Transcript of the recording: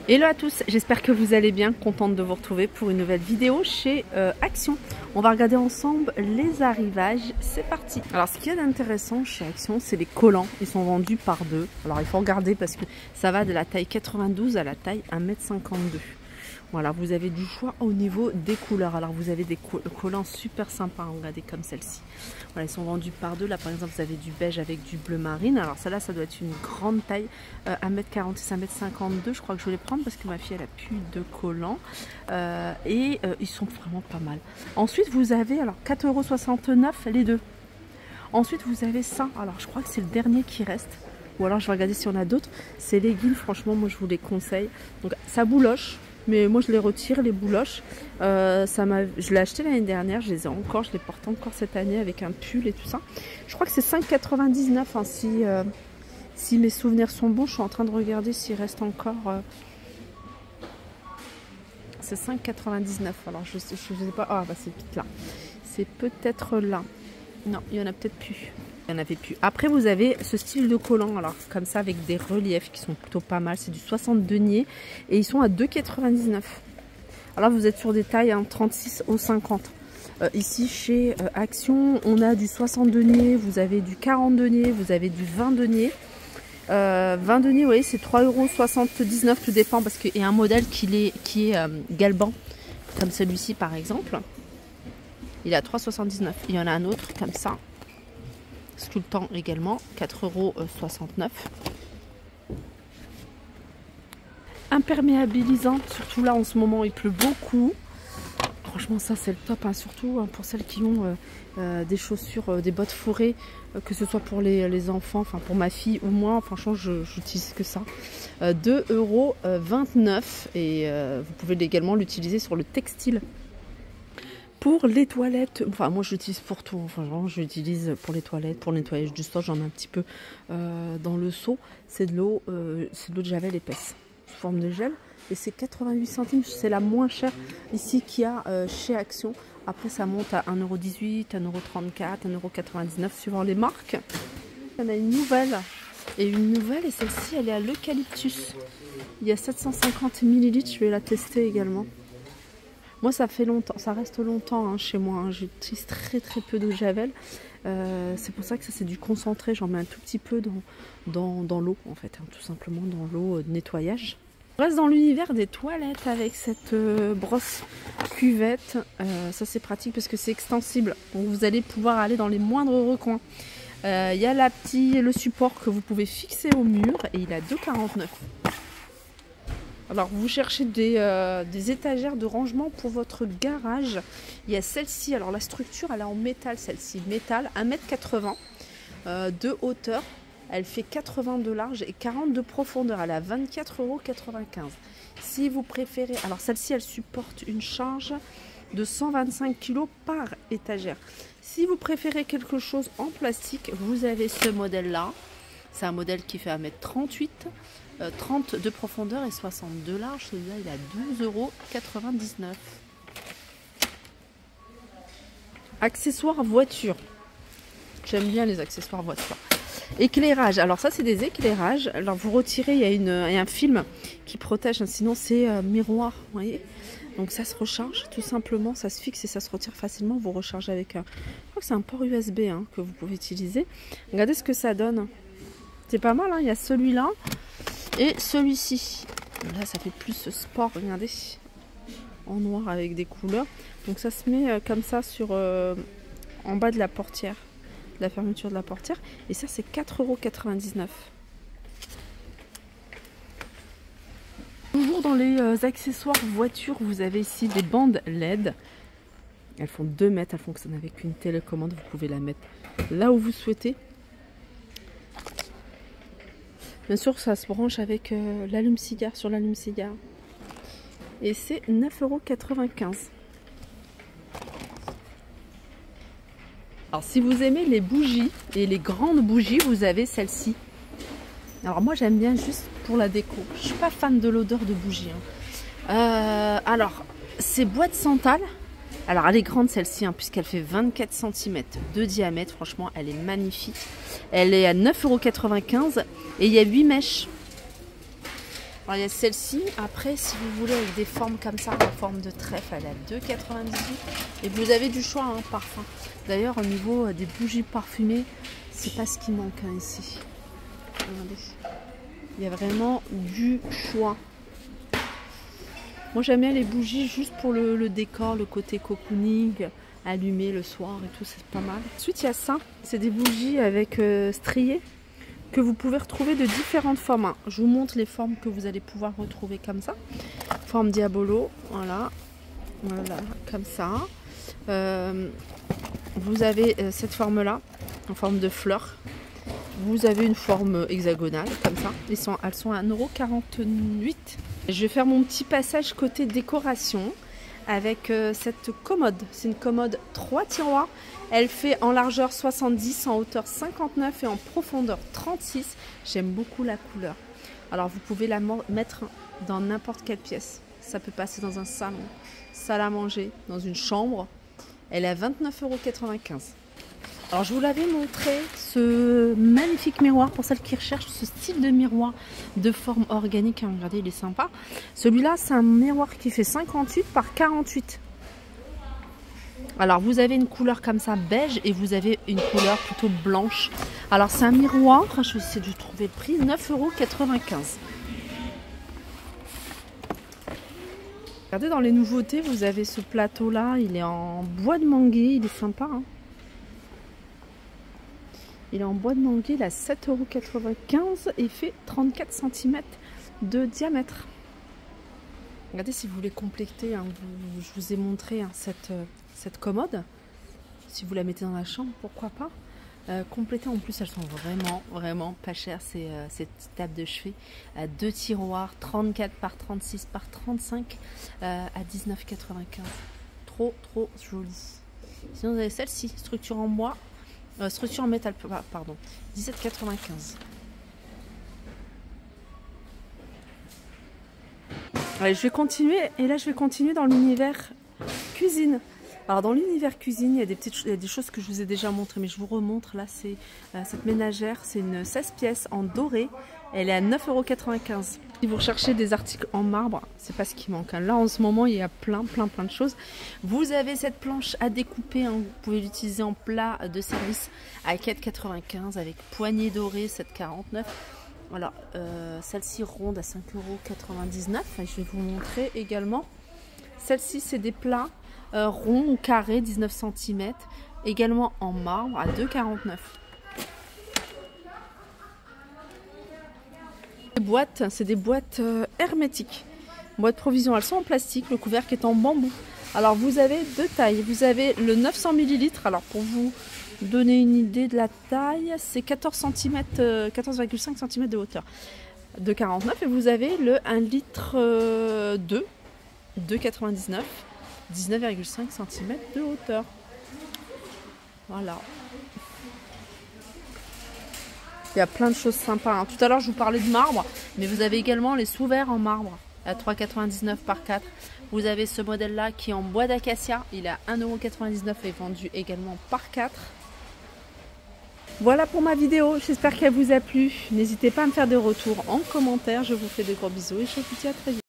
Hello à tous, j'espère que vous allez bien, contente de vous retrouver pour une nouvelle vidéo chez Action. On va regarder ensemble les arrivages, c'est parti. Alors ce qu'il y a d'intéressant chez Action, c'est les collants, ils sont vendus par deux. Alors il faut regarder parce que ça va de la taille 92 à la taille 1,52 m. Voilà, vous avez du choix au niveau des couleurs. Alors vous avez des collants super sympas, regardez comme celle-ci. Voilà, ils sont vendus par deux. Là par exemple vous avez du beige avec du bleu marine. Alors celle-là ça doit être une grande taille, 1,46 m, 1,52 m. Je crois que je vais les prendre parce que ma fille elle a plus de collants. Ils sont vraiment pas mal. Ensuite vous avez alors 4,69 € les deux. Ensuite vous avez ça, alors je crois que c'est le dernier qui reste. Ou alors je vais regarder si on a d'autres. C'est les leggings, franchement moi je vous les conseille. Donc ça bouloche. Mais moi je les retire, les bouloches. Je l'ai acheté l'année dernière, je les ai encore, je les porte encore cette année avec un pull et tout ça. Je crois que c'est 5,99 € hein, si mes souvenirs sont bons. Je suis en train de regarder s'il reste encore. C'est 5,99 €. Alors je sais pas. Ah bah c'est peut-être là. C'est peut-être là. Non, il y en a peut-être plus. Il n'y en avait plus. Après, vous avez ce style de collant, alors comme ça, avec des reliefs qui sont plutôt pas mal. C'est du 60 deniers et ils sont à 2,99 €. Alors vous êtes sur des tailles 36 au 50. Ici, chez Action, on a du 60 deniers, vous avez du 40 deniers, vous avez du 20 deniers. 20 deniers, vous voyez, c'est 3,79 €, tout dépend, parce qu'il y a un modèle qui est galban, comme celui-ci par exemple. Il est à 3,79 €. Il y en a un autre comme ça. Tout le temps également, 4,69 €. Imperméabilisante, surtout là en ce moment il pleut beaucoup. Franchement ça c'est le top, hein, surtout hein, pour celles qui ont des chaussures, des bottes fourrées, que ce soit pour les enfants, enfin pour ma fille ou moi, franchement j'utilise que ça. 2,29 € et vous pouvez également l'utiliser sur le textile. Pour les toilettes, enfin moi j'utilise pour tout, enfin je l'utilise pour les toilettes, pour le nettoyage du sol, j'en ai un petit peu dans le seau. C'est de l'eau de javel épaisse, sous forme de gel, et c'est 88 centimes, c'est la moins chère ici qu'il y a chez Action. Après ça monte à 1,18 €, 1,34 €, 1,99 € suivant les marques. Il y en a une nouvelle, et celle-ci elle est à l'eucalyptus. Il y a 750 ml, je vais la tester également. Moi, ça fait longtemps, ça reste longtemps hein, chez moi. Hein. J'utilise très peu d'eau de javel. C'est pour ça que ça c'est du concentré. J'en mets un tout petit peu dans l'eau, en fait, hein, tout simplement dans l'eau de nettoyage. On reste dans l'univers des toilettes avec cette brosse cuvette. Ça c'est pratique parce que c'est extensible. Donc vous allez pouvoir aller dans les moindres recoins. Il y a le support que vous pouvez fixer au mur et il est à 2,49 €. Alors vous cherchez des étagères de rangement pour votre garage. Il y a celle-ci, alors la structure elle est en métal, celle-ci, métal, 1,80 m de hauteur. Elle fait 80 de large et 40 de profondeur. Elle est à 24,95 €. Si vous préférez, alors celle-ci elle supporte une charge de 125 kg par étagère. Si vous préférez quelque chose en plastique, vous avez ce modèle-là. C'est un modèle qui fait 1,38 m. 30 de profondeur et 60 de large. Celui-là, il est à 12,99 €. Accessoires voiture. J'aime bien les accessoires voiture. Éclairage. Alors ça, c'est des éclairages. Alors vous retirez, il y a un film qui protège. Sinon, c'est miroir. Vous voyez. Donc ça se recharge tout simplement. Ça se fixe et ça se retire facilement. Vous rechargez avec un... Je crois que c'est un port USB hein, que vous pouvez utiliser. Regardez ce que ça donne. C'est pas mal. Hein. Il y a celui-là. Et celui-ci, là ça fait plus sport, regardez, en noir avec des couleurs. Donc ça se met comme ça sur en bas de la portière, de la fermeture de la portière. Et ça c'est 4,99 €. Toujours dans les accessoires voiture, vous avez ici des bandes LED. Elles font 2 mètres, elles fonctionnent avec une télécommande. Vous pouvez la mettre là où vous souhaitez. Bien sûr, ça se branche avec l'allume-cigare, sur l'allume-cigare. Et c'est 9,95 €. Alors, si vous aimez les bougies et les grandes bougies, vous avez celle-ci. Alors, moi, j'aime bien juste pour la déco. Je ne suis pas fan de l'odeur de bougie. Hein. Alors, c'est boîte santal. Alors elle est grande celle-ci, hein, puisqu'elle fait 24 cm de diamètre. Franchement, elle est magnifique. Elle est à 9,95 € et il y a 8 mèches. Alors il y a celle-ci, après si vous voulez avec des formes comme ça, en forme de trèfle, elle est à 2,98 et vous avez du choix hein, parfum. D'ailleurs au niveau des bougies parfumées, c'est pas ce qui manque hein, ici. Regardez, il y a vraiment du choix. Moi j'aime bien les bougies juste pour le décor, le côté cocooning, allumé le soir et tout, c'est pas mal. Ensuite il y a ça, c'est des bougies avec striées que vous pouvez retrouver de différentes formes. Hein. Je vous montre les formes que vous allez pouvoir retrouver comme ça. Forme diabolo, voilà, voilà comme ça. Vous avez cette forme-là, en forme de fleur. Vous avez une forme hexagonale, comme ça. Elles sont à 1,48 €. Je vais faire mon petit passage côté décoration avec cette commode. C'est une commode 3 tiroirs. Elle fait en largeur 70, en hauteur 59 et en profondeur 36. J'aime beaucoup la couleur. Alors vous pouvez la mettre dans n'importe quelle pièce. Ça peut passer dans un salon, salle à manger, dans une chambre. Elle est à 29,95 €. Alors je vous l'avais montré, ce magnifique miroir pour celles qui recherchent ce style de miroir de forme organique. Regardez, il est sympa. Celui-là, c'est un miroir qui fait 58 par 48. Alors vous avez une couleur comme ça beige et vous avez une couleur plutôt blanche. Alors c'est un miroir, je vais essayer de trouver le prix, 9,95 €. Regardez dans les nouveautés, vous avez ce plateau là, il est en bois de manguier, il est sympa. Hein, il est en bois de manguier, il est à 7,95 € et fait 34 cm de diamètre. Regardez si vous voulez compléter, hein, je vous ai montré hein, cette commode. Si vous la mettez dans la chambre, pourquoi pas. Compléter en plus, elles sont vraiment pas chères. C'est cette petite table de chevet à 2 tiroirs, 34 par 36 par 35 à 19,95 €. Trop joli. Sinon vous avez celle-ci, structure en bois. Structure en métal, pardon, 17,95 €. Allez, je vais continuer, et là je vais continuer dans l'univers cuisine. Alors dans l'univers cuisine, il y a des choses que je vous ai déjà montrées, mais je vous remontre. Là, c'est cette ménagère, c'est une 16 pièces en doré. Elle est à 9,95 €. Si vous recherchez des articles en marbre, c'est pas ce qui manque. Hein. Là, en ce moment, il y a plein de choses. Vous avez cette planche à découper. Hein. Vous pouvez l'utiliser en plat de service à 4,95 € avec poignée dorée, 7,49 €. Voilà, celle-ci ronde à 5,99 €. Et je vais vous montrer également. Celle-ci, c'est des plats ronds ou carrés, 19 cm. Également en marbre à 2,49 €. C'est des boîtes hermétiques. Boîtes provision, elles sont en plastique, le couvercle est en bambou. Alors vous avez deux tailles. Vous avez le 900 ml. Alors pour vous donner une idée de la taille, c'est 14,5 cm de hauteur. 2,49 € et vous avez le 1 litre 2,99 €, 19,5 cm de hauteur. Voilà. Il y a plein de choses sympas. Hein. Tout à l'heure, je vous parlais de marbre, mais vous avez également les sous-verres en marbre à 3,99 € par 4. Vous avez ce modèle-là qui est en bois d'acacia. Il est à 1,99 € et vendu également par 4. Voilà pour ma vidéo. J'espère qu'elle vous a plu. N'hésitez pas à me faire des retours en commentaire. Je vous fais de gros bisous et je vous dis à très vite.